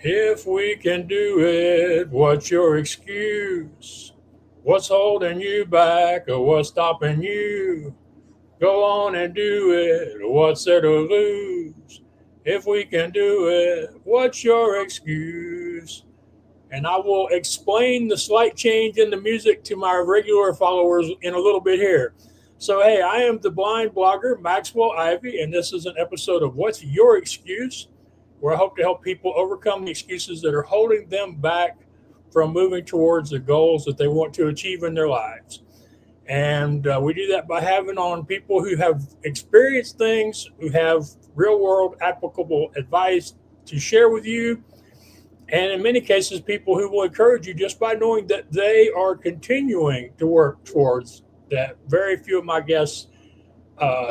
If we can do it, what's your excuse? What's holding you back or what's stopping you? Go on and do it. What's there to lose? If we can do it, what's your excuse? And I will explain the slight change in the music to my regular followers in a little bit here. So, hey, I am the blind blogger, Maxwell Ivy, and this is an episode of What's Your Excuse, where I hope to help people overcome the excuses that are holding them back from moving towards the goals that they want to achieve in their lives. And we do that by having on people who have experienced things, who have real world applicable advice to share with you. And in many cases, people who will encourage you just by knowing that they are continuing to work towards that. Very few of my guests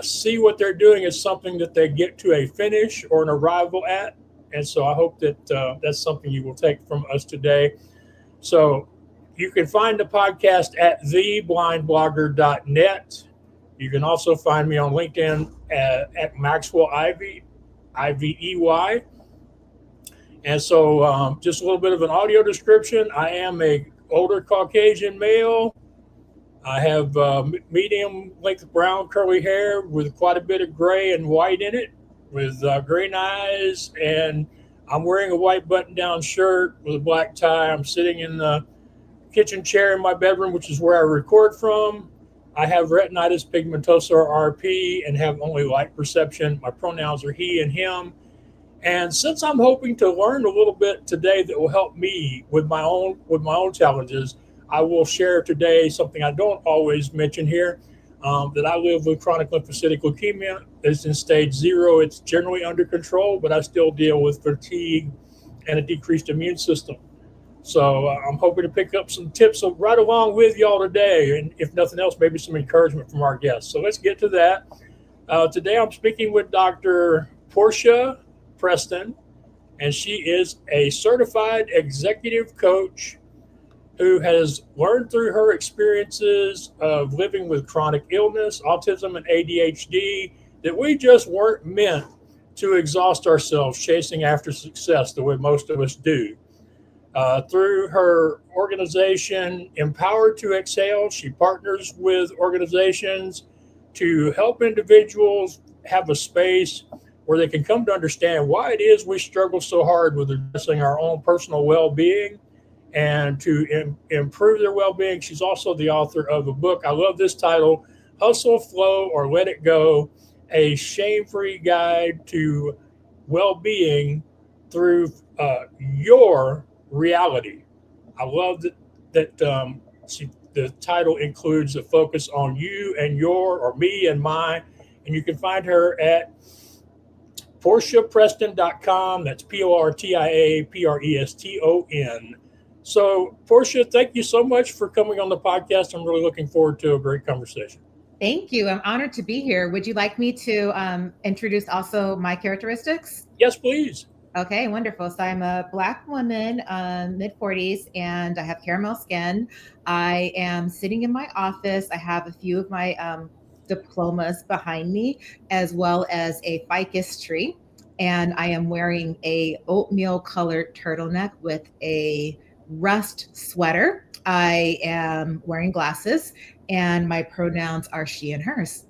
see what they're doing as something that they get to a finish or an arrival at. And so I hope that that's something you will take from us today. So you can find the podcast at theblindblogger.net. You can also find me on LinkedIn at Maxwell Ivy, Ivey. And so just a little bit of an audio description. I am a older Caucasian male. I have medium length brown curly hair with quite a bit of gray and white in it, with green eyes, and I'm wearing a white button-down shirt with a black tie. I'm sitting in the kitchen chair in my bedroom, which is where I record from. I have retinitis pigmentosa or RP and have only light perception. My pronouns are he and him. And since I'm hoping to learn a little bit today that will help me with my own challenges, I will share today something I don't always mention here, that I live with chronic lymphocytic leukemia. It's in stage 0. It's generally under control, but I still deal with fatigue and a decreased immune system. So I'm hoping to pick up some tips right along with y'all today, and if nothing else, maybe some encouragement from our guests. So let's get to that. Today I'm speaking with Dr. Portia Preston, and she is a certified executive coach who has learned through her experiences of living with chronic illness, autism, and ADHD that we just weren't meant to exhaust ourselves chasing after success the way most of us do. Through her organization, Empowered to Excel, she partners with organizations to help individuals have a space where they can come to understand why it is we struggle so hard with addressing our own personal well-being and to improve their well-being. She's also the author of a book. I love this title, Hustle, Flow, or Let It Go, a shame-free guide to well-being through your reality. I love that the title includes a focus on you and your, or me and my, and you can find her at PortiaPreston.com. That's PortiaPreston. So, Portia, thank you so much for coming on the podcast. I'm really looking forward to a great conversation. Thank you. I'm honored to be here. Would you like me to introduce also my characteristics? Yes, please. Okay, wonderful. So I'm a Black woman, mid-40s, and I have caramel skin. I am sitting in my office. I have a few of my diplomas behind me, as well as a ficus tree. And I am wearing a oatmeal colored turtleneck with a rust sweater. I am wearing glasses, and my pronouns are she and hers.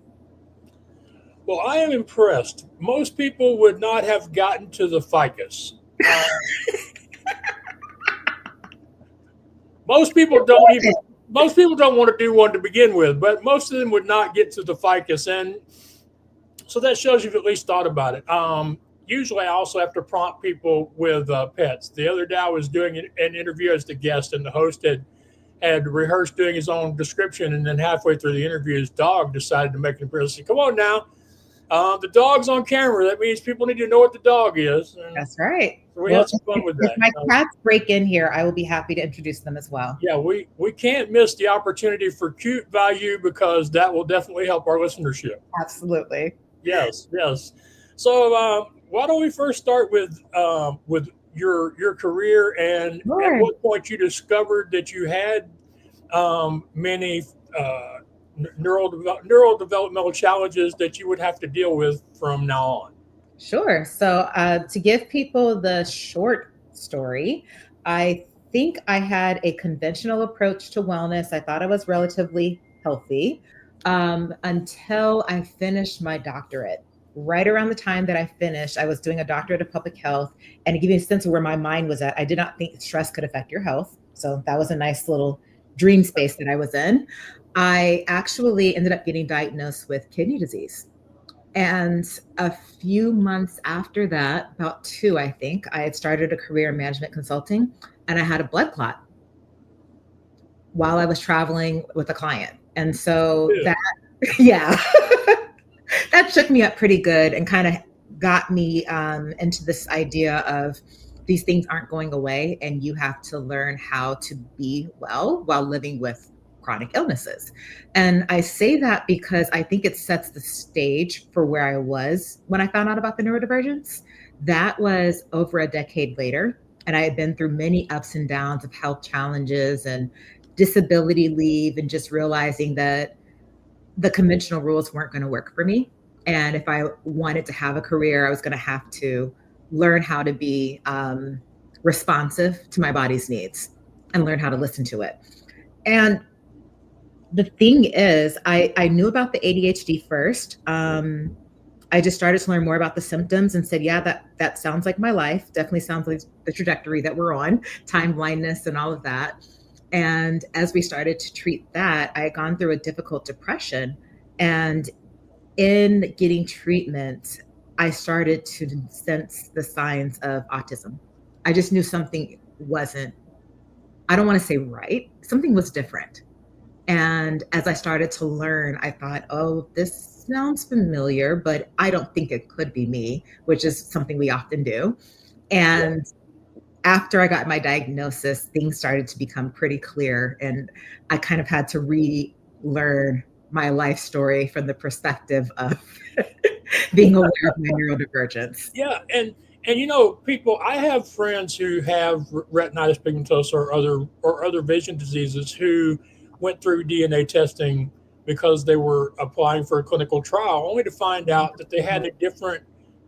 Well, I am impressed. Most people would not have gotten to the ficus. Most people don't want to do one to begin with, but most of them would not get to the ficus. And so that shows you've at least thought about it. Usually I also have to prompt people with pets. The other day I was doing an interview as the guest, and the host had rehearsed doing his own description, and then halfway through the interview, his dog decided to make an appearance. Come on now. The dog's on camera. That means people need to know what the dog is. And that's right. So we had some fun with that. If my cats break in here, I will be happy to introduce them as well. Yeah, we can't miss the opportunity for cute value, because that will definitely help our listenership. Absolutely. Yes. So why don't we first start with your career, and at what point you discovered that you had many neural developmental challenges that you would have to deal with from now on. Sure. So to give people the short story. I think I had a conventional approach to wellness. I thought I was relatively healthy until I finished my doctorate. Right around the time that I finished, I was doing a doctorate of public health. And to give you a sense of where my mind was at, I did not think stress could affect your health. So that was a nice little dream space that I was in. I actually ended up getting diagnosed with kidney disease. And a few months after that, about two, I think, I had started a career in management consulting and I had a blood clot while I was traveling with a client. And so Yeah. that, yeah, that shook me up pretty good and kind of got me into this idea of these things aren't going away and you have to learn how to be well while living with chronic illnesses. And I say that because I think it sets the stage for where I was when I found out about the neurodivergence. That was over a decade later. And I had been through many ups and downs of health challenges and disability leave and just realizing that the conventional rules weren't going to work for me. And if I wanted to have a career, I was going to have to learn how to be responsive to my body's needs and learn how to listen to it. And the thing is, I knew about the ADHD first. I just started to learn more about the symptoms and said, yeah, that sounds like my life. Definitely sounds like the trajectory that we're on, time blindness and all of that. And as we started to treat that, I had gone through a difficult depression. And in getting treatment, I started to sense the signs of autism. I just knew something wasn't, I don't want to say right, something was different. And as I started to learn, I thought, oh, this sounds familiar, but I don't think it could be me, which is something we often do. And after I got my diagnosis, things started to become pretty clear. And I kind of had to relearn my life story from the perspective of being aware of my neurodivergence. Yeah, and people. I have friends who have retinitis pigmentosa or other vision diseases who went through DNA testing because they were applying for a clinical trial, only to find out that they had a different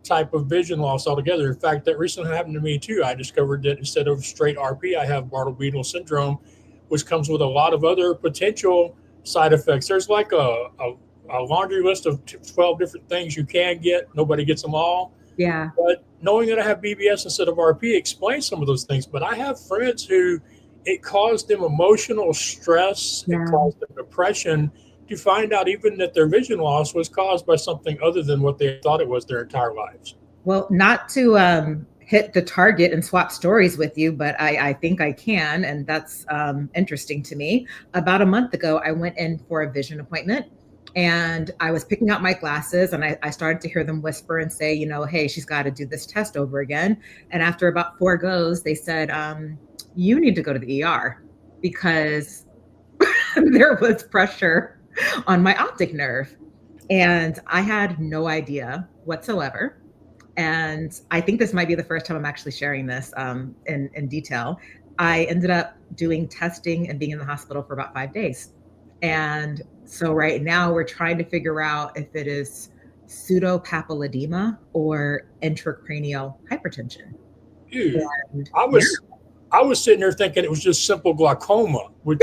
type of vision loss altogether. In fact, that recently happened to me too. I discovered that instead of straight RP, I have Bardet-Biedl syndrome, which comes with a lot of other potential side effects. There's like a laundry list of 12 different things you can get. Nobody gets them all. Yeah. But knowing that I have BBS instead of RP explains some of those things. But I have friends who it caused them emotional stress, it Yeah. caused them depression to find out even that their vision loss was caused by something other than what they thought it was their entire lives. Well, not to hit the target and swap stories with you, but I think I can. And that's interesting to me. About a month ago, I went in for a vision appointment and I was picking out my glasses and I started to hear them whisper and say, hey, she's got to do this test over again. And after about 4 goes, they said, you need to go to the ER because there was pressure on my optic nerve. And I had no idea whatsoever. And I think this might be the first time I'm actually sharing this in detail. I ended up doing testing and being in the hospital for about 5 days. And so right now we're trying to figure out if it is pseudopapilledema or intracranial hypertension. Ew. And I yeah. was I was sitting there thinking it was just simple glaucoma, which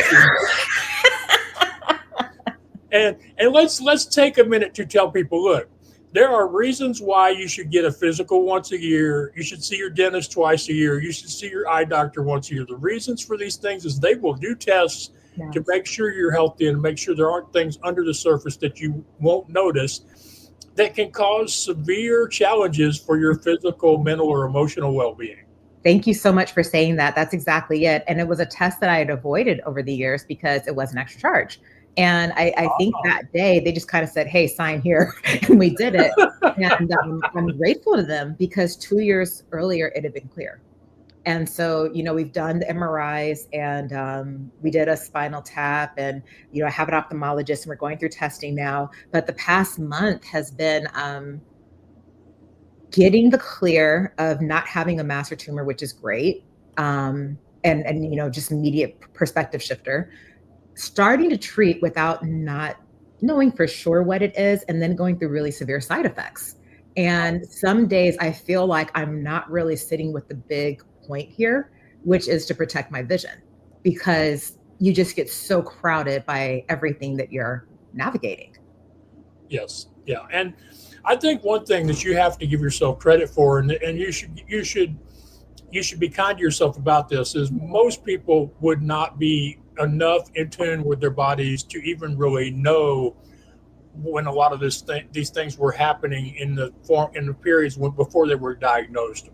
and let's take a minute to tell people, look, there are reasons why you should get a physical once a year. You should see your dentist twice a year. You should see your eye doctor once a year. The reasons for these things is they will do tests to Yes. make sure you're healthy and make sure there aren't things under the surface that you won't notice that can cause severe challenges for your physical, mental, or emotional well-being. Thank you so much for saying that. That's exactly it. And it was a test that I had avoided over the years because it was an extra charge. And I think that day they just kind of said, hey, sign here. And we did it. And I'm grateful to them because 2 years earlier it had been clear. And so, we've done the MRIs and we did a spinal tap and, I have an ophthalmologist and we're going through testing now. But the past month has been getting the clear of not having a massive tumor, which is great. And just immediate perspective shifter, starting to treat without not knowing for sure what it is, and then going through really severe side effects. And some days I feel like I'm not really sitting with the big point here, which is to protect my vision, because you just get so crowded by everything that you're navigating. Yes, yeah, and I think one thing that you have to give yourself credit for, and you should be kind to yourself about this, is most people would not be enough in tune with their bodies to even really know when a lot of these things were happening in the periods before they were diagnosed.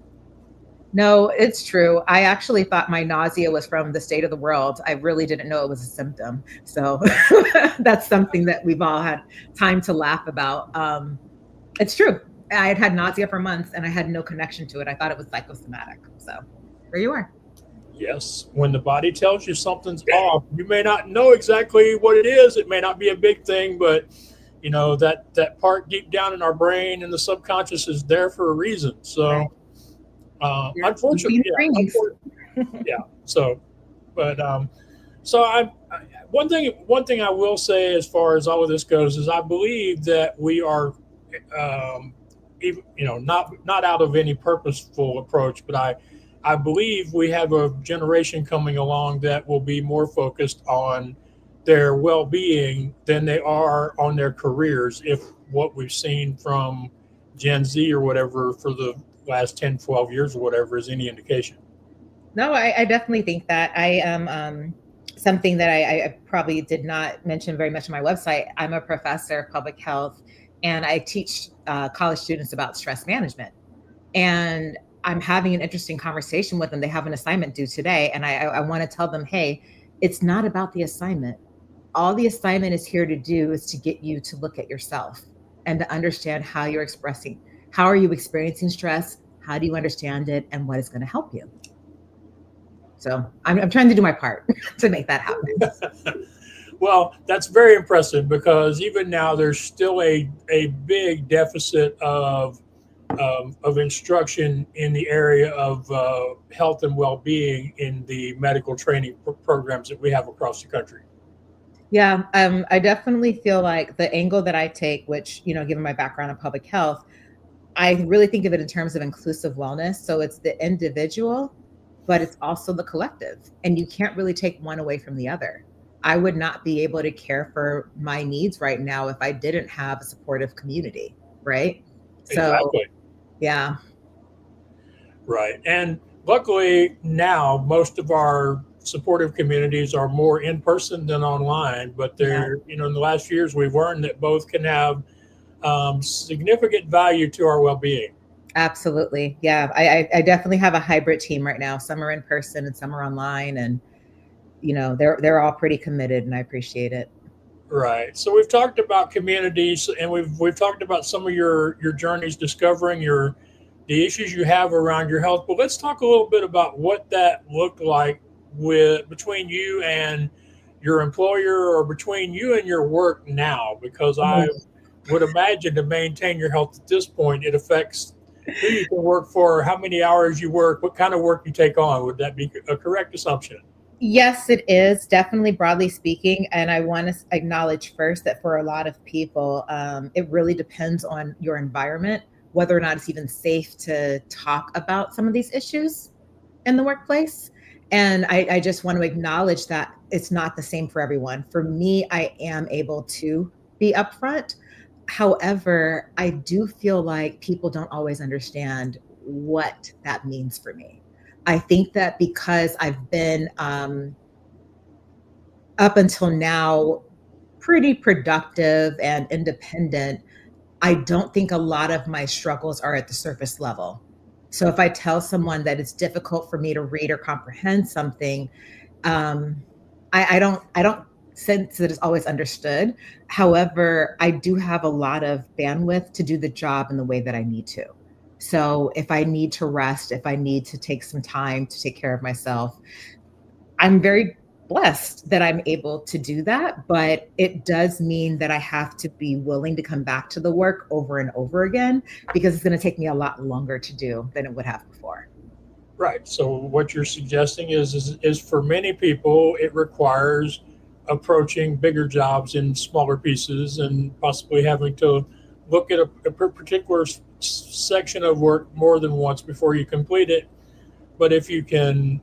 No, it's true. I actually thought my nausea was from the state of the world. I really didn't know it was a symptom. So that's something that we've all had time to laugh about. It's true. I had had nausea for months and I had no connection to it. I thought it was psychosomatic. So there you are. Yes, when the body tells you something's off, you may not know exactly what it is. It may not be a big thing, but that part deep down in our brain and the subconscious is there for a reason. Right. So, unfortunately, yeah. So, but so one thing I will say as far as all of this goes is I believe that we are, even, not out of any purposeful approach, but I believe we have a generation coming along that will be more focused on their well-being than they are on their careers, if what we've seen from Gen Z or whatever for the last 10, 12 years or whatever is any indication. No, I definitely think that. I am something that I probably did not mention very much on my website. I'm a professor of public health, and I teach college students about stress management. And I'm having an interesting conversation with them. They have an assignment due today, and I want to tell them, hey, it's not about the assignment. All the assignment is here to do is to get you to look at yourself and to understand how you're expressing. How are you experiencing stress? How do you understand it? And what is going to help you? So I'm trying to do my part to make that happen. Well, that's very impressive because even now there's still a big deficit of instruction in the area of health and well-being in the medical training programs that we have across the country. Yeah, I definitely feel like the angle that I take, which, given my background in public health, I really think of it in terms of inclusive wellness. So it's the individual, but it's also the collective. And you can't really take one away from the other. I would not be able to care for my needs right now if I didn't have a supportive community, right? So, Exactly. yeah. Right. And luckily now most of our supportive communities are more in person than online, but Yeah. in the last few years we've learned that both can have significant value to our well-being. Absolutely. Yeah. I definitely have a hybrid team right now. Some are in person and some are online, and they're all pretty committed, and I appreciate it. Right. So we've talked about communities, and we've talked about some of your journeys discovering the issues you have around your health. But let's talk a little bit about what that looked like between you and your employer, or between you and your work now, because I would imagine to maintain your health at this point, it affects who you can work for, how many hours you work, what kind of work you take on. Would that be a correct assumption? Yes, it is, definitely, broadly speaking. And I want to acknowledge first that for a lot of people, it really depends on your environment, whether or not it's even safe to talk about some of these issues in the workplace. And I just want to acknowledge that it's not the same for everyone. For me, I am able to be upfront. However, I do feel like people don't always understand what that means for me. I think that because I've been up until now pretty productive and independent, I don't think a lot of my struggles are at the surface level. So if I tell someone that it's difficult for me to read or comprehend something, um, I don't sense that it's always understood. However, I do have a lot of bandwidth to do the job in the way that I need to. So if I need to rest, if I need to take some time to take care of myself, I'm very blessed that I'm able to do that, but it does mean that I have to be willing to come back to the work over and over again, because it's going to take me a lot longer to do than it would have before. Right. So what you're suggesting is for many people it requires approaching bigger jobs in smaller pieces and possibly having to look at a particular section of work more than once before you complete it. But if you can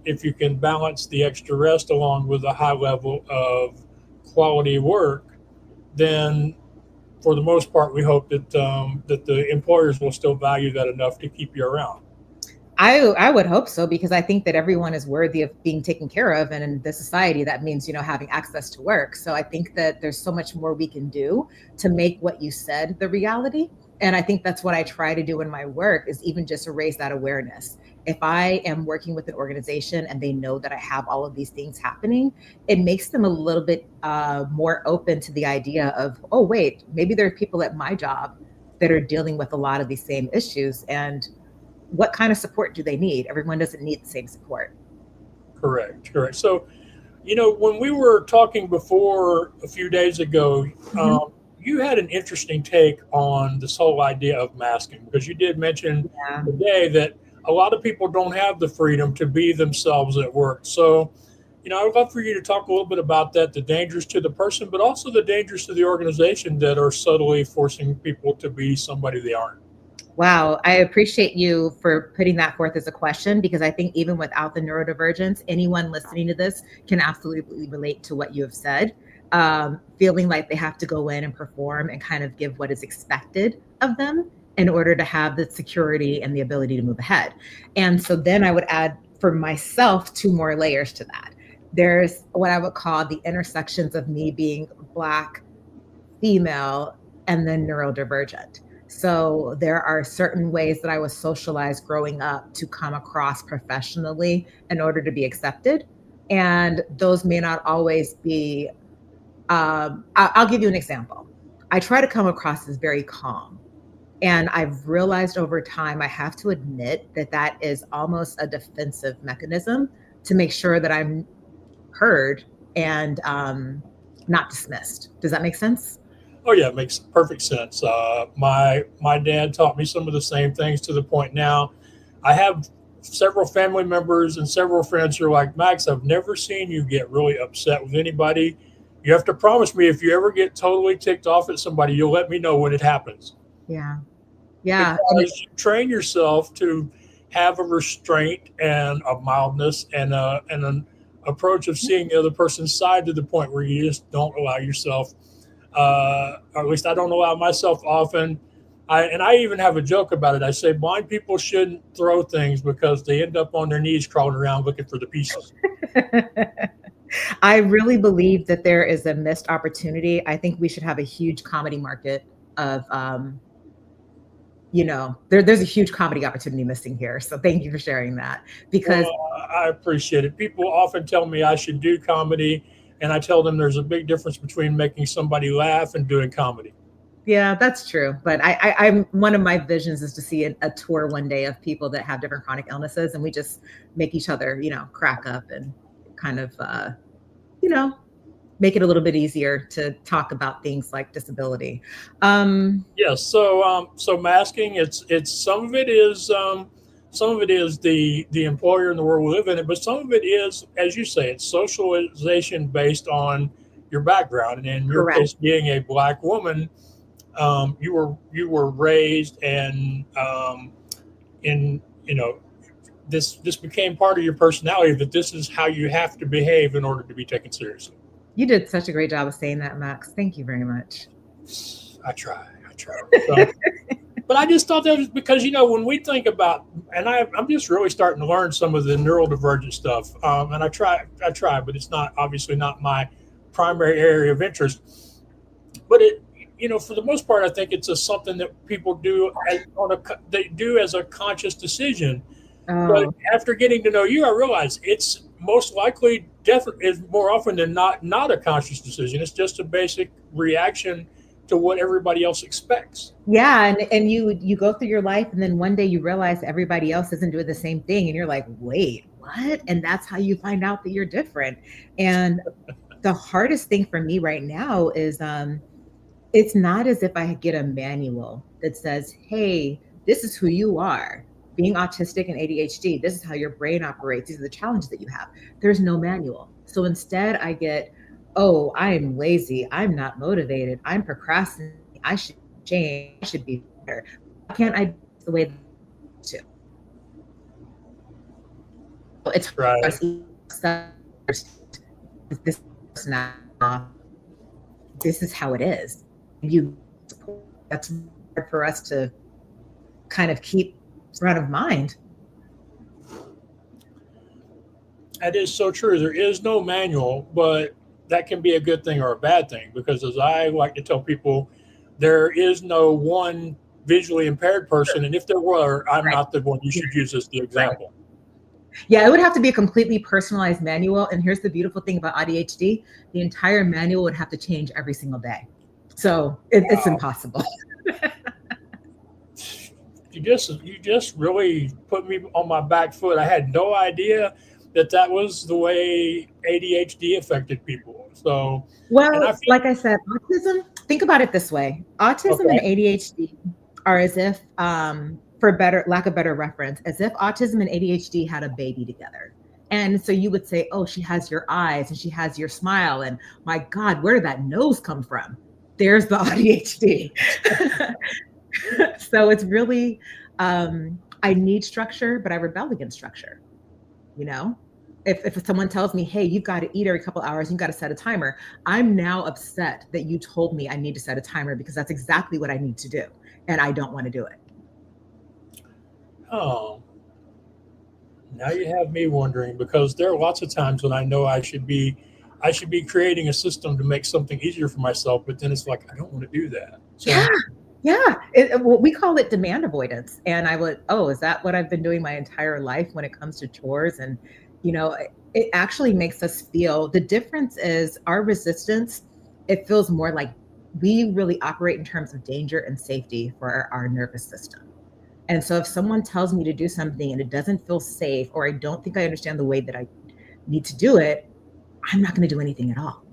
balance the extra rest along with a high level of quality work, then for the most part, we hope that the employers will still value that enough to keep you around. I would hope so, because I think that everyone is worthy of being taken care of, and in the society that means, having access to work. So I think that there's so much more we can do to make what you said the reality. And I think that's what I try to do in my work, is even just to raise that awareness. If I am working with an organization and they know that I have all of these things happening, it makes them a little bit more open to the idea of, oh wait, maybe there are people at my job that are dealing with a lot of these same issues, and what kind of support do they need? Everyone doesn't need the same support. Correct, correct. So, when we were talking before a few days ago, Mm-hmm. you had an interesting take on this whole idea of masking, because you did mention Yeah. today that a lot of people don't have the freedom to be themselves at work. So, I would love for you to talk a little bit about that, the dangers to the person, but also the dangers to the organization that are subtly forcing people to be somebody they aren't. Wow, I appreciate you for putting that forth as a question, because I think even without the neurodivergence, anyone listening to this can absolutely relate to what you have said. Feeling like they have to go in and perform and kind of give what is expected of them in order to have the security and the ability to move ahead. And so then I would add for myself two more layers to that. There's what I would call the intersections of me being Black, female, and then neurodivergent. So there are certain ways that I was socialized growing up to come across professionally in order to be accepted. And those may not always be, I'll give you an example. I try to come across as very calm. And I've realized over time, I have to admit that that is almost a defensive mechanism to make sure that I'm heard and not dismissed. Does that make sense? Oh yeah, it makes perfect sense. My dad taught me some of the same things, to the point now I have several family members and several friends who are like, Max, I've never seen you get really upset with anybody. You have to promise me, if you ever get totally ticked off at somebody, you'll let me know when it happens, Yeah. Yeah. And because you train yourself to have a restraint and a mildness and an approach of seeing the other person's side, to the point where you just don't allow yourself, or at least I don't allow myself often. I even have a joke about it. I say blind people shouldn't throw things, because they end up on their knees crawling around looking for the pieces. I really believe that there is a missed opportunity. I think we should have a huge comedy market of, there's a huge comedy opportunity missing here. So thank you for sharing that, because Well, I appreciate it. People often tell me I should do comedy, and I tell them there's a big difference between making somebody laugh and doing comedy. yeah, that's true. But I'm one of my visions is to see a tour one day of people that have different chronic illnesses, and we just make each other, crack up and kind of, you know, make it a little bit easier to talk about things like disability. Yes. So masking, it's some of it is the employer and the world we live in it, but some of it is, as you say, it's socialization based on your background. And in your Correct. case, being a Black woman, you were raised, and in this became part of your personality, that this is how you have to behave in order to be taken seriously. You did such a great job of saying that, Max. Thank you very much. I try. So, but I just thought that was because, when we think about, and I'm just really starting to learn some of the neural divergent stuff, and I try, but it's not, obviously not my primary area of interest. But for the most part, I think it's just something that people do they do as a conscious decision. But Oh, after getting to know you, I realize it's most likely, definitely, is more often than not a conscious decision. It's just a basic reaction to what everybody else expects. yeah, and you go through your life, and then one day you realize everybody else isn't doing the same thing, and you're like, wait, what? And that's how you find out that you're different. And the hardest thing for me right now is it's not as if I get a manual that says, hey, this is who you are. Being autistic and ADHD, this is how your brain operates. These are the challenges that you have. There's no manual. So instead, I get, oh, I'm lazy. I'm not motivated. I'm procrastinating. I should change. I should be better. Why can't I do the way to? it's Right. this now, this is how it is. You That's hard for us to kind of keep front of mind. That is so true. There is no manual, but that can be a good thing or a bad thing because, as I like to tell people, there is no one visually impaired person. And if there were, I'm Right. not the one you should use as the Right. example. Yeah, it would have to be a completely personalized manual. And here's the beautiful thing about ADHD, the entire manual would have to change every single day. So it's Wow. impossible. You just really put me on my back foot. I had no idea that that was the way ADHD affected people. So, and I Well, feel like I said, autism, think about it this way. Autism and okay. ADHD are as if, for better lack of better reference, as if autism and ADHD had a baby together. And so you would say, oh, she has your eyes and she has your smile. And my God, where did that nose come from? There's the ADHD. So it's really, I need structure, but I rebel against structure. You know, if someone tells me, hey, you've got to eat every couple hours, you've got to set a timer, I'm now upset that you told me I need to set a timer because that's exactly what I need to do. And I don't want to do it. Oh, now you have me wondering because there are lots of times when I know I should be creating a system to make something easier for myself, but then it's like I don't want to do that. Yeah. So, Yeah. Well, we call it demand avoidance. And I would, oh, is that what I've been doing my entire life when it comes to chores? And, it actually makes us feel the difference is our resistance. It feels more like we really operate in terms of danger and safety for our nervous system. And so if someone tells me to do something and it doesn't feel safe, or I don't think I understand the way that I need to do it, I'm not going to do anything at all.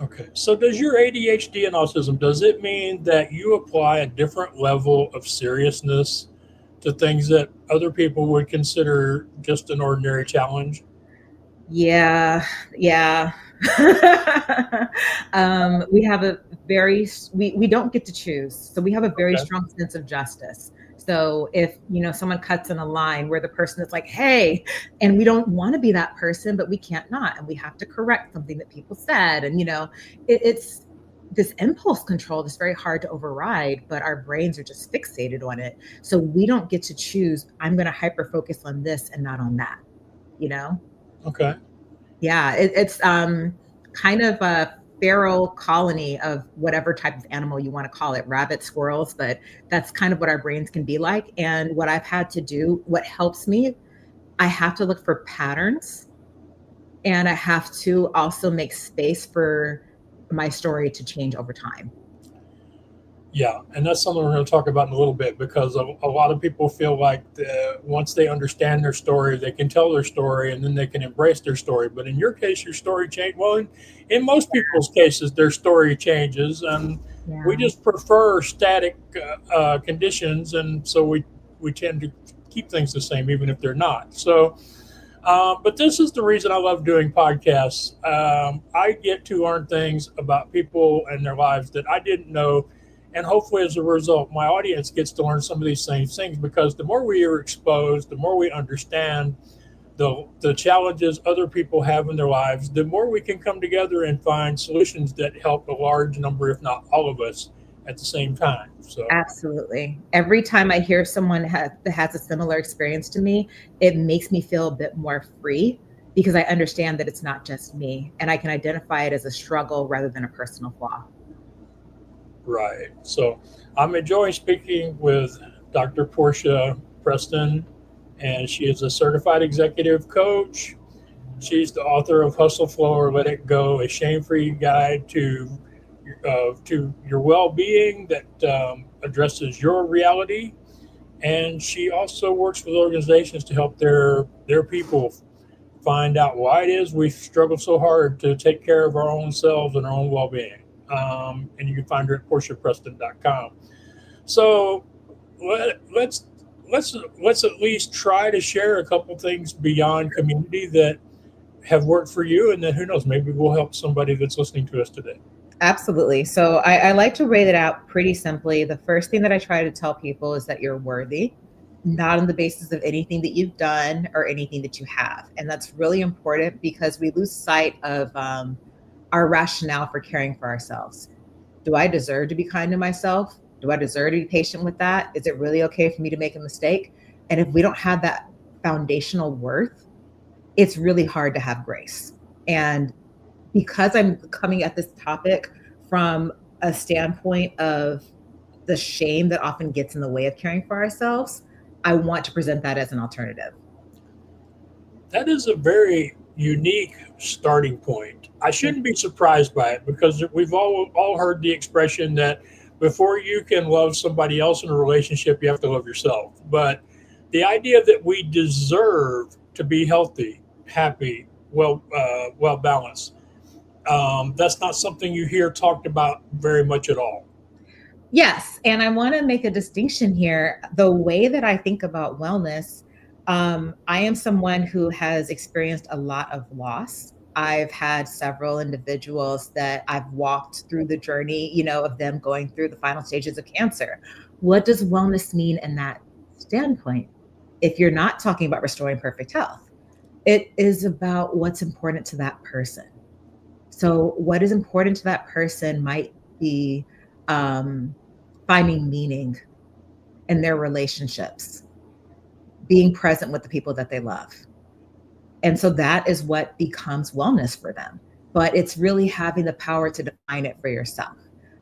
okay. So does your ADHD and autism, does it mean that you apply a different level of seriousness to things that other people would consider just an ordinary challenge? Yeah, yeah. We have a we don't get to choose. So we have a very Okay. strong sense of justice. So if, someone cuts in a line where the person is like, hey, and we don't want to be that person, but we can't not, and we have to correct something that people said. And, it's this impulse control that's very hard to override, but our brains are just fixated on it. So we don't get to choose, I'm going to hyper focus on this and not on that, you know? Okay. Yeah, it's kind of a feral colony of whatever type of animal you want to call it, rabbit, squirrels, but that's kind of what our brains can be like. And what I've had to do, what helps me, I have to look for patterns, and I have to also make space for my story to change over time. Yeah, and that's something we're going to talk about in a little bit because a lot of people feel like once they understand their story, they can tell their story and then they can embrace their story. But in your case, your story changed. Well, in most people's cases, their story changes, and we Yeah. just prefer static conditions, and so we tend to keep things the same even if they're not. So, but this is the reason I love doing podcasts. I get to learn things about people and their lives that I didn't know. And hopefully, as a result, my audience gets to learn some of these same things because the more we are exposed, the more we understand the challenges other people have in their lives, the more we can come together and find solutions that help a large number, if not all of us, at the same time. So, Absolutely. Every time I hear someone that has a similar experience to me, it makes me feel a bit more free because I understand that it's not just me and I can identify it as a struggle rather than a personal flaw. right. So, I'm enjoying speaking with Dr. Portia Preston, and she is a certified executive coach. She's the author of Hustle Flow or Let It Go, a shame-free guide to your well-being that addresses your reality. And she also works with organizations to help their people find out why it is we struggle so hard to take care of our own selves and our own well-being. And you can find her at portiapreston.com. So let's let's at least try to share a couple things beyond community that have worked for you, and then who knows, maybe we'll help somebody that's listening to us today. Absolutely. So I like to rate it out pretty simply. The first thing that I try to tell people is that you're worthy. not on the basis of anything that you've done or anything that you have. And that's really important because we lose sight of our rationale for caring for ourselves. Do I deserve to be kind to myself? Do I deserve to be patient with that? Is it really okay for me to make a mistake? And if we don't have that foundational worth, it's really hard to have grace. And because I'm coming at this topic from a standpoint of the shame that often gets in the way of caring for ourselves, I want to present that as an alternative. That is a very unique starting point. I shouldn't be surprised by it because we've all heard the expression that before you can love somebody else in a relationship, you have to love yourself. But the idea that we deserve to be healthy, happy, well balanced, that's not something you hear talked about very much at all. Yes, and I want to make a distinction here. The way that I think about wellness, I am someone who has experienced a lot of loss. I've had several individuals that I've walked through the journey, of them going through the final stages of cancer. What does wellness mean in that standpoint? If you're not talking about restoring perfect health, it is about what's important to that person. So, what is important to that person might be um, finding meaning in their relationships, being present with the people that they love. And so that is what becomes wellness for them. But it's really having the power to define it for yourself.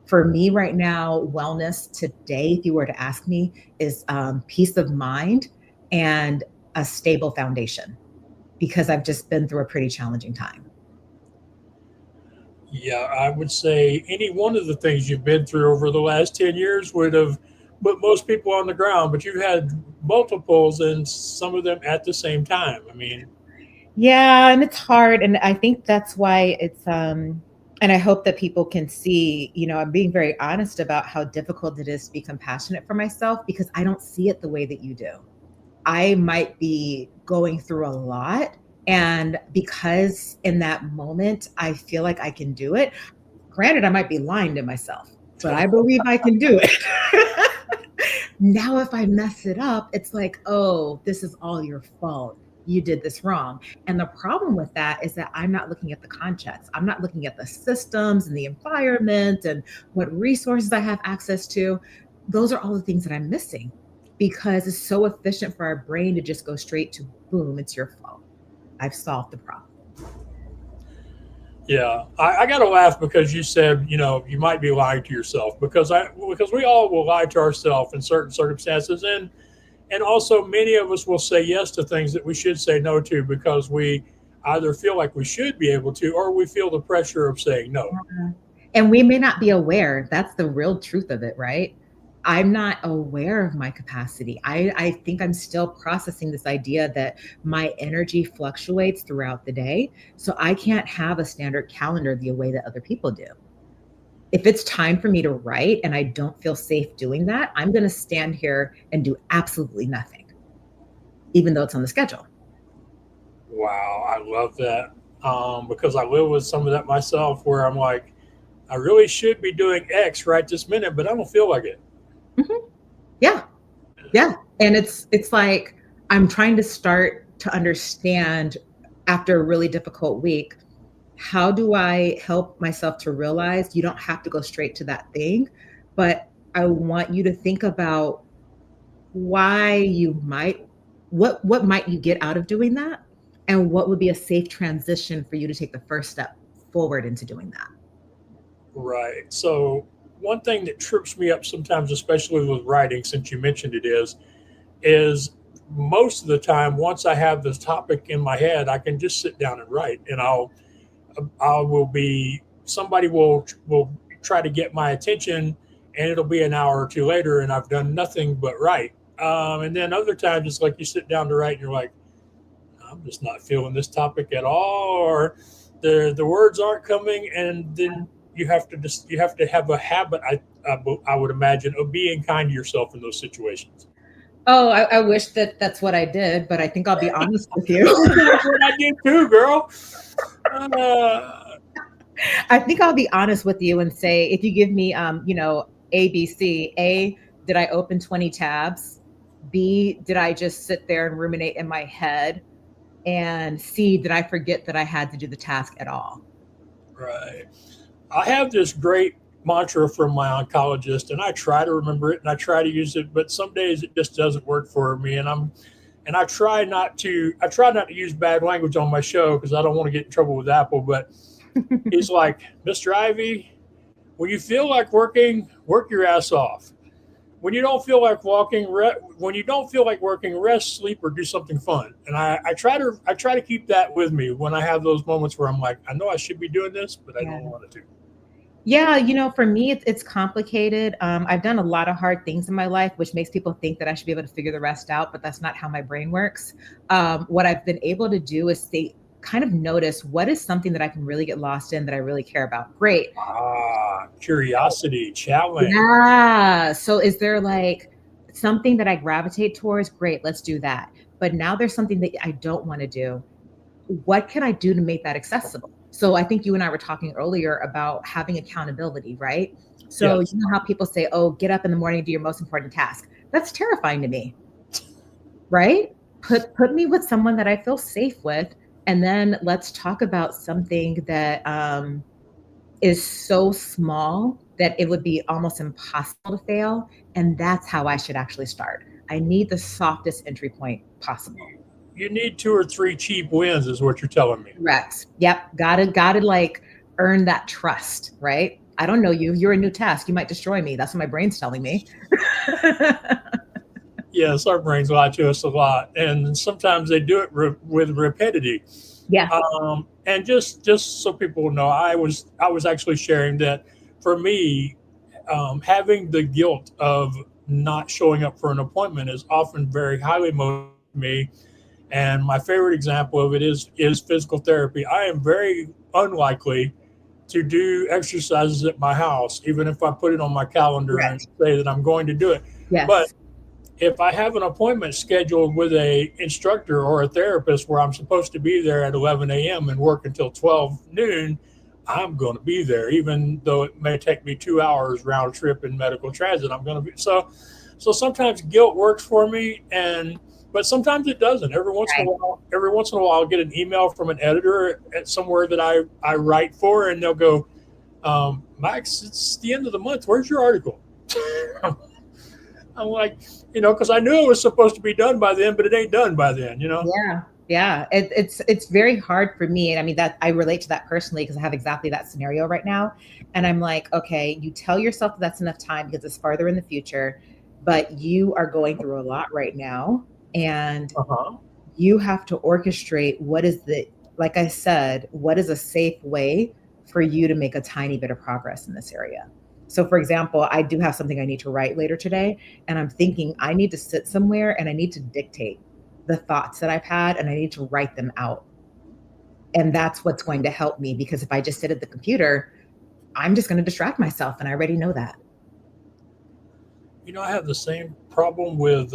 For me right now, wellness today, if you were to ask me, is peace of mind and a stable foundation because I've just been through a pretty challenging time. Yeah, I would say any one of the things you've been through over the last 10 years would have put most people on the ground, but you've had multiples and some of them at the same time. I mean, Yeah, and it's hard, and I think that's why and I hope that people can see, I'm being very honest about how difficult it is to be compassionate for myself because I don't see it the way that you do. I might be going through a lot, and because in that moment I feel like I can do it. Granted, I might be lying to myself, but I believe I can do it. Now, if I mess it up, it's like, oh, this is all your fault. You did this wrong. And the problem with that is that I'm not looking at the context. I'm not looking at the systems and the environment and what resources I have access to. Those are all the things that I'm missing because it's so efficient for our brain to just go straight to boom, it's your fault. I've solved the problem. yeah, I got to laugh because you said, you might be lying to yourself because we all will lie to ourselves in certain circumstances. And also many of us will say yes to things that we should say no to because we either feel like we should be able to or we feel the pressure of saying no. And we may not be aware. That's the real truth of it, right? I'm not aware of my capacity. I think I'm still processing this idea that my energy fluctuates throughout the day. So I can't have a standard calendar the way that other people do. If it's time for me to write and I don't feel safe doing that, I'm going to stand here and do absolutely nothing, even though it's on the schedule. Wow, I love that because I live with some of that myself where I'm like, I really should be doing X right this minute, but I don't feel like it. Mhm. Yeah. Yeah. And it's like I'm trying to start to understand after a really difficult week, how do I help myself to realize you don't have to go straight to that thing, but I want you to think about why you might what might you get out of doing that and what would be a safe transition for you to take the first step forward into doing that. Right. So one thing that trips me up sometimes, especially with writing, since you mentioned it, is most of the time once I have this topic in my head, I can just sit down and write, and I will be somebody will try to get my attention, and it'll be an hour or two later, and I've done nothing but write. And then other times it's like you sit down to write, and you're like, I'm just not feeling this topic at all, or the words aren't coming, and then you have to have a habit. I would imagine of being kind to yourself in those situations. Oh, I wish that that's what I did, but I think I'll be honest with you. That's what I did too, girl. Uh, I think I'll be honest with you and say if you give me ABC, A, did I open 20 tabs? B, did I just sit there and ruminate in my head? And C, did I forget that I had to do the task at all? Right. I have this great mantra from my oncologist, and I try to remember it and I try to use it, but some days it just doesn't work for me. And I try not to use bad language on my show because I don't want to get in trouble with Apple. But he's like, Mr. Ivy, when you feel like working, work your ass off. When you don't feel like when you don't feel like working, rest, sleep, or do something fun. And I try to keep that with me when I have those moments where I'm like, I know I should be doing this, but I Yeah. don't want to. Yeah, for me, it's complicated. I've done a lot of hard things in my life, which makes people think that I should be able to figure the rest out, but that's not how my brain works. What I've been able to do is kind of notice what is something that I can really get lost in that I really care about. Great. Curiosity, challenge. Yeah. So is there like something that I gravitate towards? Great, let's do that. But now there's something that I don't want to do. What can I do to make that accessible? So I think you and I were talking earlier about having accountability, right? So Yes. you know how people say, oh, get up in the morning, do your most important task. That's terrifying to me, right? Put me with someone that I feel safe with, and then let's talk about something that is so small that it would be almost impossible to fail. And that's how I should actually start. I need the softest entry point possible. You need two or three cheap wins, is what you're telling me. Correct. Yep. Gotta like earn that trust, right? I don't know you. You're a new task. You might destroy me. That's what my brain's telling me. Yes, our brains lie to us a lot, and sometimes they do it with rapidity. Yeah. And just so people know, I was actually sharing that for me, having the guilt of not showing up for an appointment is often very highly motivating me. And my favorite example of it is physical therapy. I am very unlikely to do exercises at my house, even if I put it on my calendar and Correct. say that I'm going to do it. But Yes. if I have an appointment scheduled with a instructor or a therapist where I'm supposed to be there at 11 a.m. and work until 12 noon, I'm going to be there, even though it may take me 2 hours round trip in medical transit. I'm going to be so sometimes guilt works for me, and but sometimes it doesn't. Right. Every once in a while, I'll get an email from an editor at somewhere that I write for, and they'll go, Max, it's the end of the month. Where's your article? I'm like, because I knew it was supposed to be done by then, but it ain't done by then. Yeah. Yeah. It's very hard for me. And I mean, that I relate to that personally because I have exactly that scenario right now. And I'm like, okay, you tell yourself that that's enough time because it's farther in the future, but you are going through a lot right now. And Uh-huh. you have to orchestrate like I said, what is a safe way for you to make a tiny bit of progress in this area? So, for example, I do have something I need to write later today, and I'm thinking I need to sit somewhere and I need to dictate the thoughts that I've had and I need to write them out. And that's what's going to help me because if I just sit at the computer, I'm just going to distract myself, and I already know that. I have the same problem with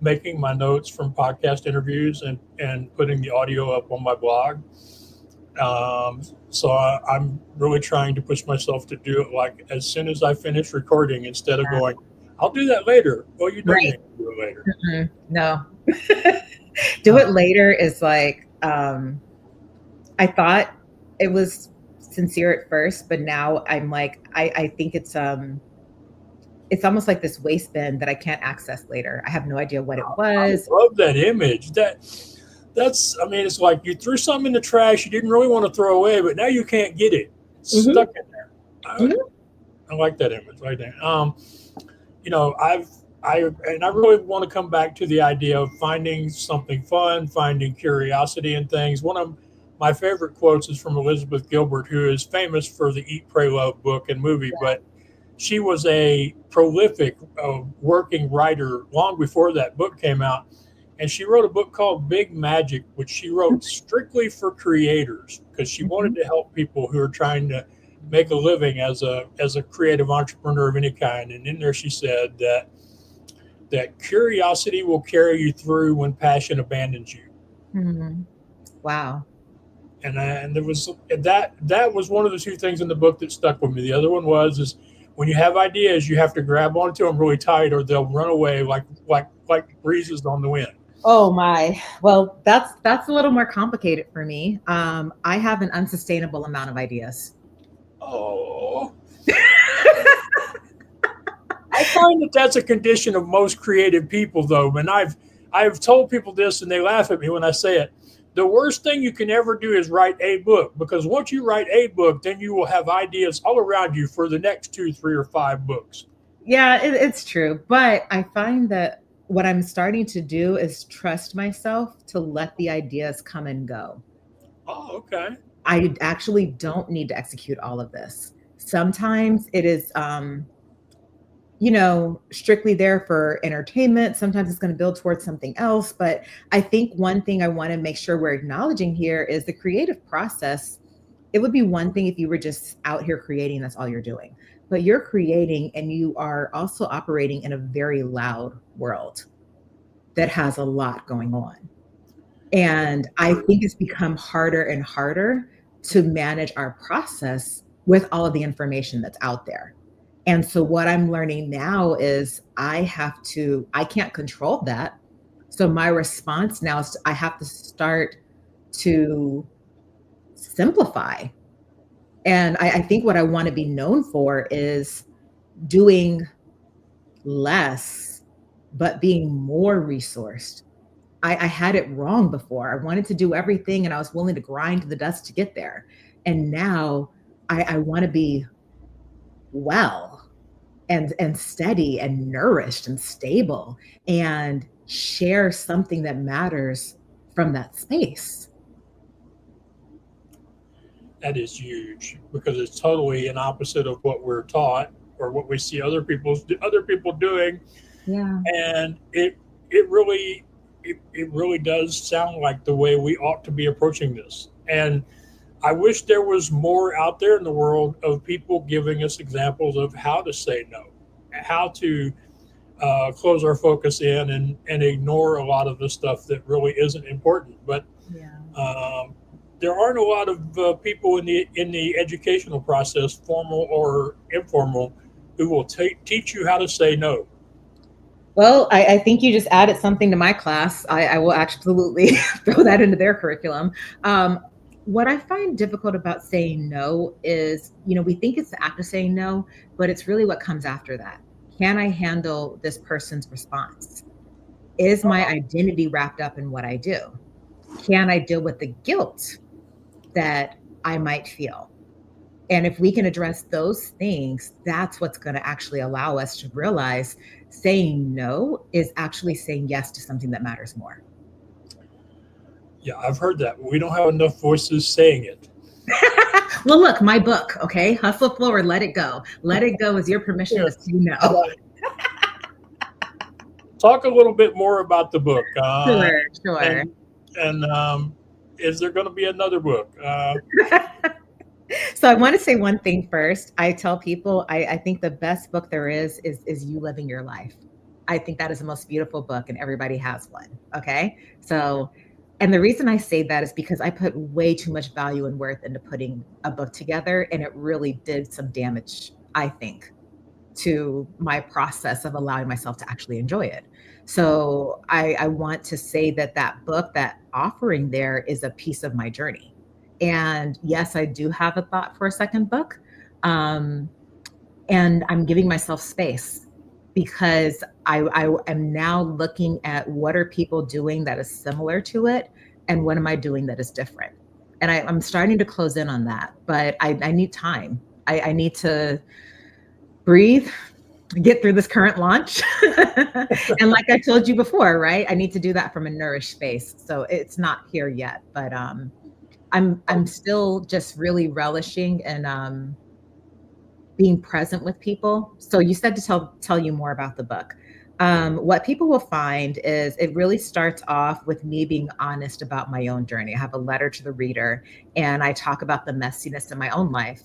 making my notes from podcast interviews and putting the audio up on my blog. I'm really trying to push myself to do it like as soon as I finish recording instead of going, I'll do that later. Well, you know you Right. ain't gonna do it later. No. Do it later is like, I thought it was sincere at first, but now I'm like, I think it's almost like this waste bin that I can't access later. I have no idea what it I was. love that image. I mean, it's like you threw something in the trash you didn't really want to throw away, but now you can't get it. It's Mhm, stuck in there. mhm. I like that image right there. I really want to come back to the idea of finding something fun, finding curiosity in things. One of my favorite quotes is from Elizabeth Gilbert, who is famous for the Eat, Pray, Love book and movie, but she was a prolific working writer long before that book came out. And she wrote a book called Big Magic, which she wrote strictly for creators because she wanted Mhm. to help people who are trying to make a living as a creative entrepreneur of any kind. And in there, she said that curiosity will carry you through when passion abandons you. Mhm. Wow. And there was that was one of the two things in the book that stuck with me. The other one was is when you have ideas, you have to grab onto them really tight, or they'll run away like breezes on the wind. Oh my. Well, that's a little more complicated for me. I have an unsustainable amount of ideas. Oh, I find that that's a condition of most creative people, though. And I've told people this, and they laugh at me when I say it. The worst thing you can ever do is write a book, because once you write a book, then you will have ideas all around you for the next two, three, or five books. Yeah, it's true. But I find that what I'm starting to do is trust myself to let the ideas come and go. Oh, okay. I actually don't need to execute all of this. Sometimes it is, strictly there for entertainment. Sometimes it's going to build towards something else. But I think one thing I want to make sure we're acknowledging here is the creative process. It would be one thing if you were just out here creating, that's all you're doing. But you're creating and you are also operating in a very loud world that has a lot going on. And I think it's become harder and harder to manage our process with all of the information that's out there. And so what I'm learning now is I can't control that. So my response now is I have to start to simplify. And I think what I want to be known for is doing less, but being more resourced. I had it wrong before. I wanted to do everything and I was willing to grind to the dust to get there. And now I want to be well and steady and nourished and stable and share something that matters from that space. That is huge, because it's totally an opposite of what we're taught or what we see other people doing, Yeah. and it really does sound like the way we ought to be approaching this. And I wish there was more out there in the world of people giving us examples of how to say no, how to close our focus in and ignore a lot of the stuff that really isn't important. But Yeah. um, there aren't a lot of people in the educational process, formal or informal, who will teach you how to say no. Well, I think you just added something to my class. I will absolutely throw that into their curriculum. Um, what I find difficult about saying no is, we think it's the act of saying no, but it's really what comes after that. Can I handle this person's response? Is my identity wrapped up in what I do? Can I deal with the guilt that I might feel? And if we can address those things, that's what's going to actually allow us to realize saying no is actually saying yes to something that matters more. Yeah, I've heard that. We don't have enough voices saying it. Well, look, my book, okay? Hustle Forward, Let It Go. Let It Go is your permission to say no. Right. Talk a little bit more about the book. Sure. And is there going to be another book? So I want to say one thing first. I tell people I think the best book there is You Living Your Life. I think that is the most beautiful book, and everybody has one. Okay. So, and the reason I say that is because I put way too much value and worth into putting a book together, and it really did some damage, I think, to my process of allowing myself to actually enjoy it. So I want to say that book, that offering there is a piece of my journey. And yes, I do have a thought for a second book. Um, and I'm giving myself space because I am now looking at what are people doing that is similar to it and what am I doing that is different. And I'm starting to close in on that, but I need time. I need to breathe, get through this current launch. And like I told you before, right? I need to do that from a nourished space. So it's not here yet, but I'm still just really relishing and being present with people. So you said to tell you more about the book. What people will find is it really starts off with me being honest about my own journey. I have a letter to the reader, and I talk about the messiness in my own life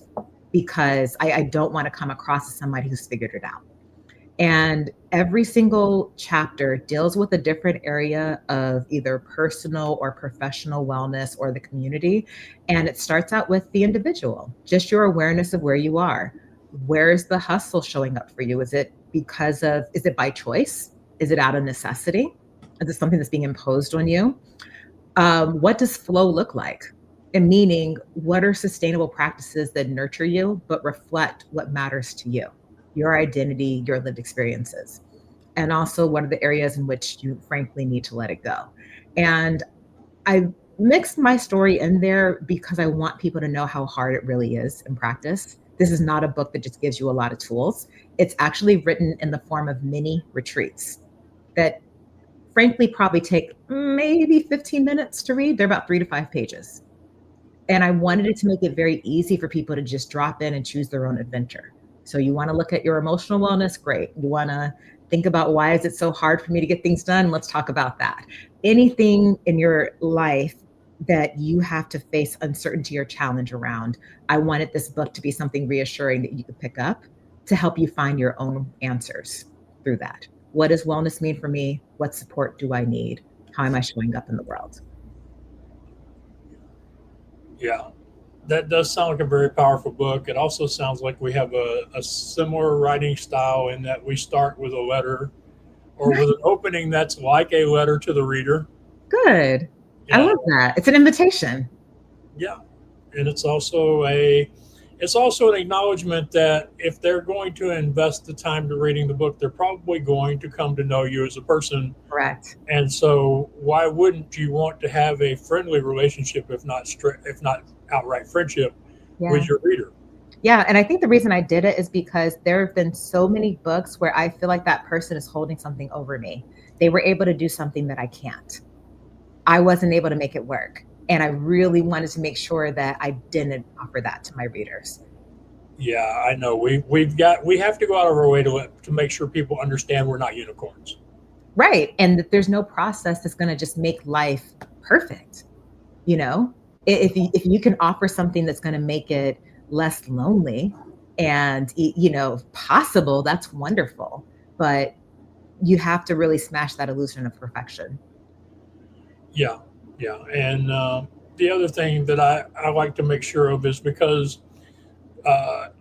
because I don't want to come across as somebody who's figured it out. And every single chapter deals with a different area of either personal or professional wellness or the community. And it starts out with the individual, just your awareness of where you are. Where's the hustle showing up for you? Is it by choice? Is it out of necessity? Is it something that's being imposed on you? What does flow look like? And meaning, what are sustainable practices that nurture you but reflect what matters to you, your identity, your lived experiences? And also, what are the areas in which you frankly need to let it go? And I mixed my story in there because I want people to know how hard it really is in practice. This is not a book that just gives you a lot of tools. It's actually written in the form of mini retreats that frankly probably take maybe 15 minutes to read. They're about 3 to 5 pages. And I wanted it to make it very easy for people to just drop in and choose their own adventure. So you want to look at your emotional wellness? Great. You want to think about why is it so hard for me to get things done? Let's talk about that. Anything in your life that you have to face uncertainty or challenge around, I wanted this book to be something reassuring that you could pick up to help you find your own answers through that. What does wellness mean for me? What support do I need? How am I showing up in the world? Yeah, that does sound like a very powerful book. It also sounds like we have a similar writing style in that we start with a letter or with an opening that's like a letter to the reader. Good. I Yeah, love that. It's an invitation. yeah, and it's also an acknowledgement that if they're going to invest the time to reading the book, they're probably going to come to know you as a person. Correct. And so, why wouldn't you want to have a friendly relationship, if not outright friendship, Yeah. with your reader? Yeah. And I think the reason I did it is because there have been so many books where I feel like that person is holding something over me. They were able to do something that I can't. I wasn't able to make it work. And I really wanted to make sure that I didn't offer that to my readers. Yeah, I know. We have to go out of our way to make sure people understand we're not unicorns. Right. And that there's no process that's going to just make life perfect. You know, if you can offer something that's going to make it less lonely and, possible, that's wonderful. But you have to really smash that illusion of perfection. Yeah, yeah. And the other thing that I like to make sure of is because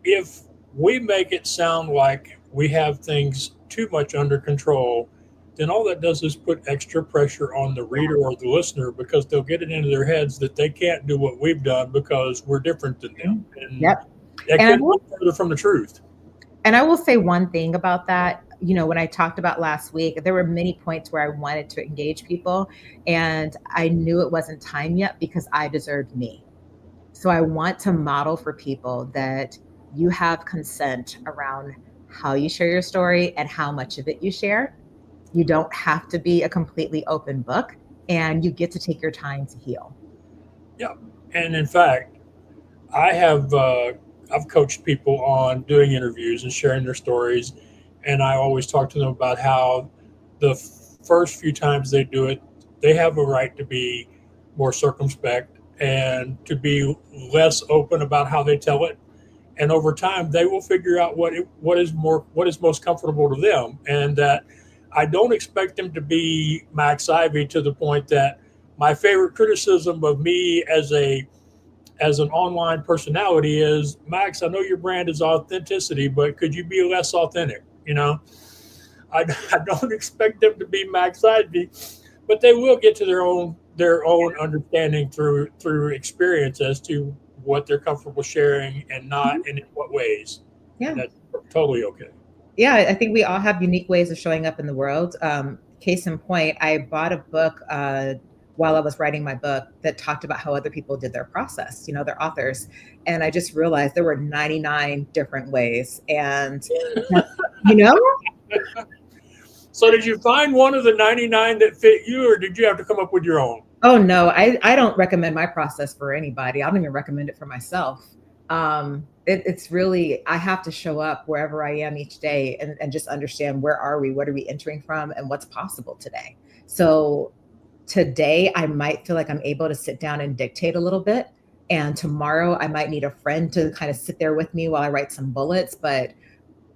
if we make it sound like we have things too much under control, then all that does is put extra pressure on the reader or the listener because they'll get it into their heads that they can't do what we've done because we're different than them. And Yep. that And I couldn't will be further from the truth. And I will say one thing about that. When I talked about last week, there were many points where I wanted to engage people, and I knew it wasn't time yet because I deserved me. So I want to model for people that you have consent around how you share your story and how much of it you share. You don't have to be a completely open book, and you get to take your time to heal. Yeah. And in fact, I have I've coached people on doing interviews and sharing their stories, and I always talk to them about how the first few times they do it, they have a right to be more circumspect and to be less open about how they tell it. And over time, they will figure out what is most comfortable to them, and that I don't expect them to be Max Ivy to the point that my favorite criticism of me as an online personality is Max, I know your brand is authenticity, but could you be less authentic? I don't expect them to be Max Ivy, but they will get to their own understanding through experience as to what they're comfortable sharing and not, Mhm. and in what ways, and Yeah. that's totally okay. Yeah, I think we all have unique ways of showing up in the world. Case in point, I bought a book while I was writing my book that talked about how other people did their process, their authors. And I just realized there were 99 different ways. And, you know, So, did you find one of the 99 that fit you, or did you have to come up with your own? oh no, I don't recommend my process for anybody. I don't even recommend it for myself. It's really, I have to show up wherever I am each day and just understand where are we, what are we entering from, and what's possible today. So today I might feel like I'm able to sit down and dictate a little bit. And tomorrow I might need a friend to kind of sit there with me while I write some bullets. But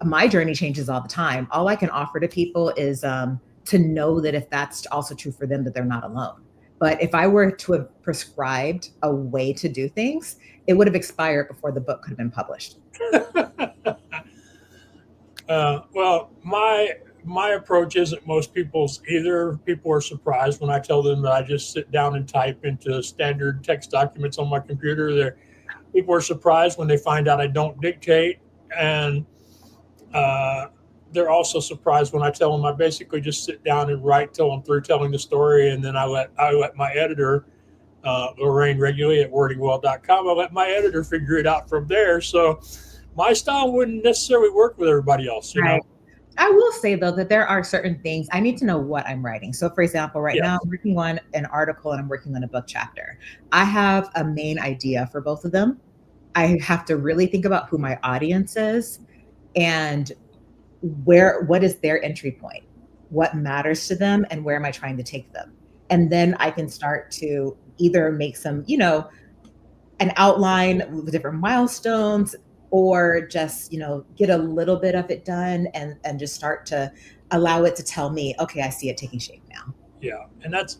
my journey changes all the time. All I can offer to people is to know that if that's also true for them, that they're not alone. But if I were to have prescribed a way to do things, it would have expired before the book could have been published. Well, my approach isn't most people's either. People are surprised when I tell them that I just sit down and type into standard text documents on my computer. People are surprised when they find out I don't dictate, and uh, they're also surprised when I tell them I basically just sit down and write till I'm through telling the story, and then I let my editor, Lorraine regularly at wordingwell.com, I let my editor figure it out from there. So my style wouldn't necessarily work with everybody else, you Right. know. I will say though that there are certain things I need to know what I'm writing. So, for example, right now Yes. I'm working on an article and I'm working on a book chapter. I have a main idea for both of them. I have to really think about who my audience is and what is their entry point, what matters to them, and where am I trying to take them. And then I can start to either make some, an outline with different milestones, or just get a little bit of it done and just start to allow it to tell me, okay, I see it taking shape now. Yeah, and that's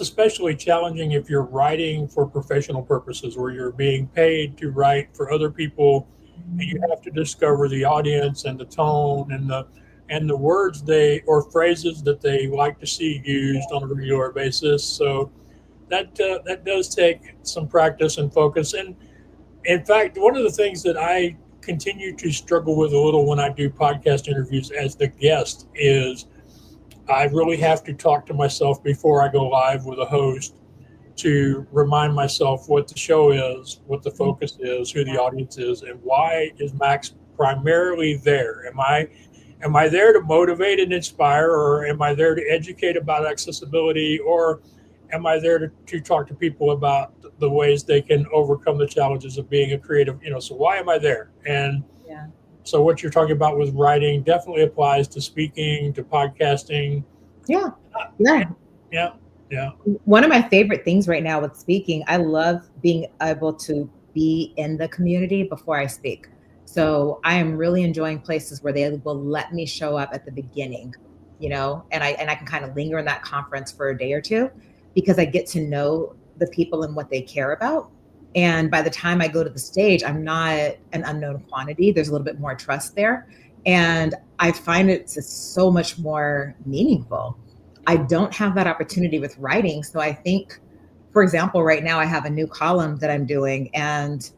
especially challenging if you're writing for professional purposes, where you're being paid to write for other people, and you have to discover the audience and the tone and the words they or phrases that they like to see used on a regular basis. So that does take some practice and focus. And in fact, one of the things that I continue to struggle with a little when I do podcast interviews as the guest is I really have to talk to myself before I go live with a host to remind myself what the show is, what the focus is, who the Yeah. audience is, and why is Max primarily there? Am I there to motivate and inspire, or am I there to educate about accessibility, or am I there to talk to people about the ways they can overcome the challenges of being a creative? So why am I there? And Yeah. so what you're talking about with writing definitely applies to speaking, to podcasting. Yeah. Uh, Yeah. Yeah, yeah, One of my favorite things right now with speaking, I love being able to be in the community before I speak. So I am really enjoying places where they will let me show up at the beginning, and I can kind of linger in that conference for a day or two because I get to know the people and what they care about. And by the time I go to the stage, I'm not an unknown quantity. There's a little bit more trust there. And I find it's just so much more meaningful. I don't have that opportunity with writing. So I think, for example, right now I have a new column that I'm doing, and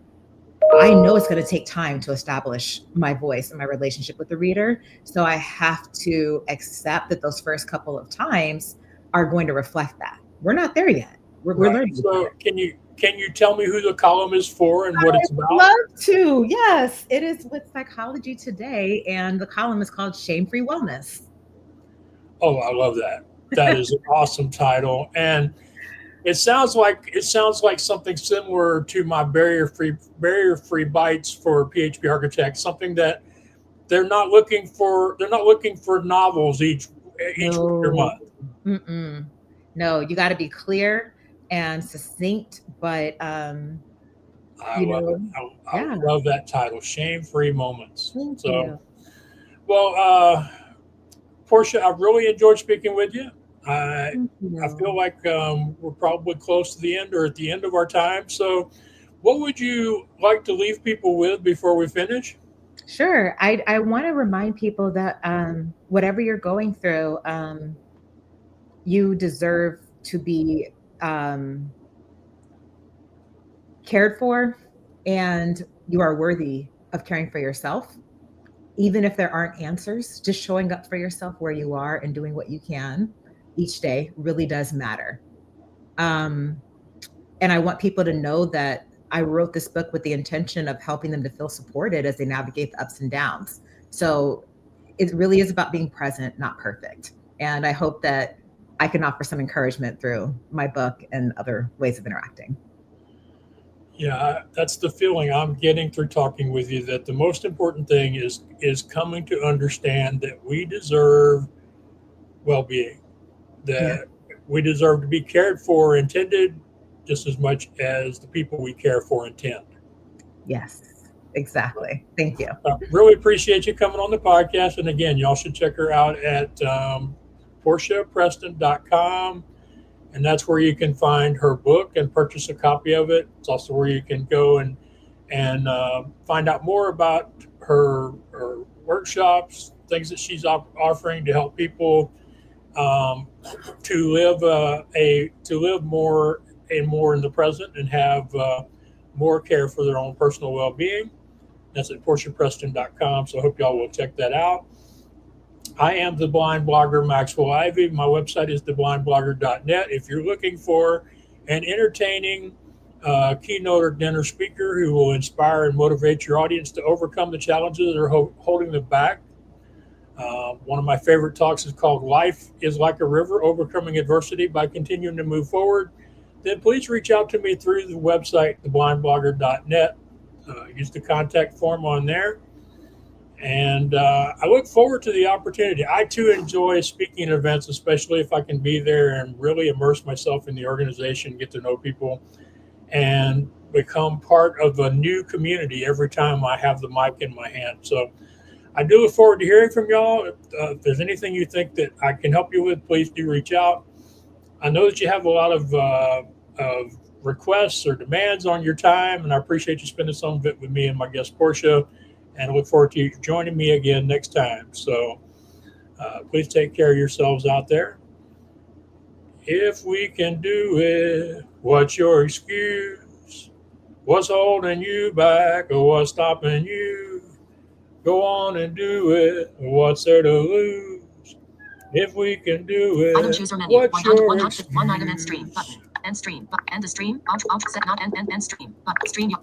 I know it's going to take time to establish my voice and my relationship with the reader. So I have to accept that those first couple of times are going to reflect that. We're not there yet. We're right. learning together. So can you tell me who the column is for and what it's about? Love to. Yes, it is with Psychology Today, and the column is called Shame Free Wellness. Oh, I love that. That is an awesome title, and it sounds like something similar to my barrier free bites for PHP architects. Something that they're not looking for novels each week or No, month. mm-mm. No, you got to be clear and succinct, but I you love it. know, I yeah. love that title, Shame Free Moments. Thank So, you. well, Portia, I've really enjoyed speaking with you. I Thank I feel you. like we're probably close to the end or at the end of our time. So, what would you like to leave people with before we finish? Sure. I want to remind people that whatever you're going through, you deserve to be um, cared for, and you are worthy of caring for yourself. Even if there aren't answers, just showing up for yourself where you are and doing what you can each day really does matter. Um, and I want people to know that I wrote this book with the intention of helping them to feel supported as they navigate the ups and downs. So it really is about being present, not perfect. And I hope that I can offer some encouragement through my book and other ways of interacting. Yeah, that's the feeling I'm getting through talking with you. That the most important thing is coming to understand that we deserve well-being. Yeah. That we deserve to be cared for, intended, just as much as the people we care for intend. Yes, exactly. Thank you. Really appreciate you coming on the podcast. And again, y'all should check her out at PortiaPreston.com. And that's where you can find her book and purchase a copy of it. It's also where you can go and find out more about her workshops, things that she's offering to help people to live to live more and more in the present and have more care for their own personal well-being. That's at PortiaPreston.com. So I hope y'all will check that out. I am the blind blogger Maxwell Ivy. My website is theblindblogger.net. If you're looking for an entertaining keynote or dinner speaker who will inspire and motivate your audience to overcome the challenges that are holding them back, one of my favorite talks is called Life is Like a River, Overcoming Adversity by Continuing to Move Forward, then please reach out to me through the website, theblindblogger.net. Use the contact form on there. And I look forward to the opportunity. I too enjoy speaking at events, especially if I can be there and really immerse myself in the organization, get to know people, and become part of a new community every time I have the mic in my hand. So I do look forward to hearing from y'all. If there's anything you think that I can help you with, please do reach out. I know that you have a lot of requests or demands on your time, and I appreciate you spending some of it with me and my guest Portia, and I look forward to you joining me again next time. So please take care of yourselves out there. If we can do it, what's your excuse? What's holding you back or what's stopping you? Go on and do it. What's there to lose? If we can do it, item chooser menu. what's your One item and stream button. End stream. End the stream. Set not end stream. Stream.